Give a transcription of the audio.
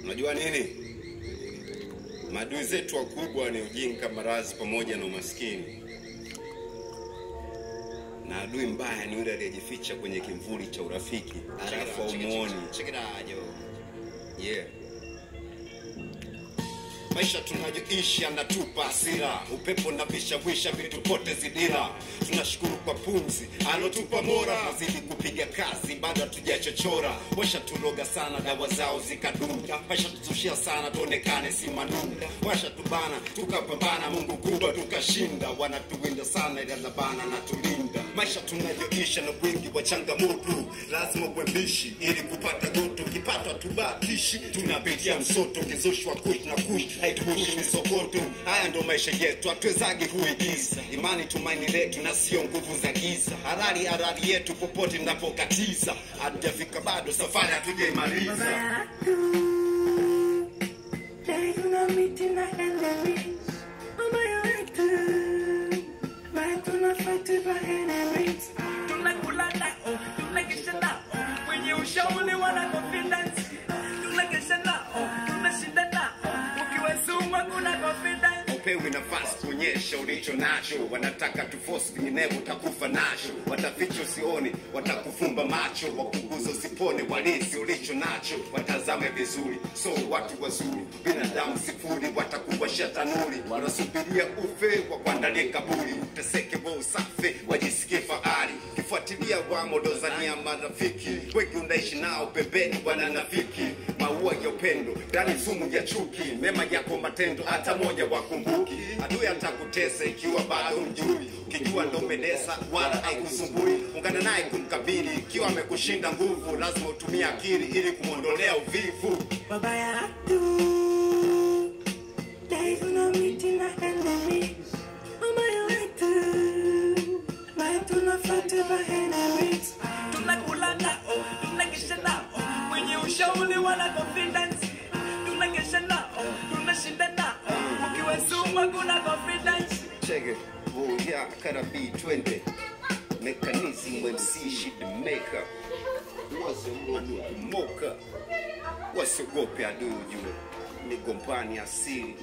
Unajua nini? Maadui zetu wakubwa ni ujinga, maradhi pamoja na umaskini. Na adui mbaya ni yule aliyejificha kwenye kimvuli cha urafiki, alafu umuoni. Yeah. Maisha tunayoishi yanatupa hasira, upepo na vishawisha vitu pote zidira. Tunashukuru kwa pumzi alotupa Mola, zidi kupiga kazi bado hatujachochora. Washa tuloga sana dawa zao zikadunda, maisha tuzushia sana tuonekane si manunda. Washa tubana tukapambana, Mungu kubwa tukashinda. Wanatuwinda sana ila labana na tulinda. Maisha tunayoishi na wingi wa changamoto, lazima uwembishi ili kupata goto. Kipatwa tubatishi, tunapitia msoto, kizoshwa kush na kush haitubushi misokoto. Haya ndo maisha yetu, hatuwezagi kuigiza. Imani tumaini letu na sio nguvu za giza. Harari yetu popote ninapokatiza. Hatujafika bado, safari hatujaimaliza. Ushauri wana confidence, tunakesha nao, tunashinda nao, ukiwasuma kuna confidence. Upewi nafasi kuonyesha ulicho nacho, wanataka tuforce vinginevyo utakufa nacho. Wataficha usione, watakufumba macho, wakuguza usipone walisi ulicho nacho. Watazame vizuri, so watu wazuri, binadamu sifuri, watakuwasha tanuri. Wanasubiria ufe kwa kuandalia kaburi, uteseke kwa usafi, wajisikie fahari. Kifuatilia wa modozania marafiki, wengi unaishi nao pembeni wananafiki. Maua ya upendo, ndani sumu ya chuki, mema yako matendo hata moja wakumbuki. Adui atakutesa ikiwa bado mjui, ukijua ndo umedesa wala haikusumbui. Ungana naye kumkabili, ikiwa amekushinda nguvu, lazima utumie akili ili kumondolea uvivu. Baba yatu, days when I'm meeting the enemies. Mama yatu, watu nafuata kwa enemies. Tunakula nao, tunakesha nao, wenye ushauri wana confidence. Tunakesha nao, tunashinda nao, ukiwasuma kuna confidence. Check it, oh yeah, Karabi 20 Mechanism MC shit the maker. What's a madu moka? What's a gopi adu you? Ni gompani asili.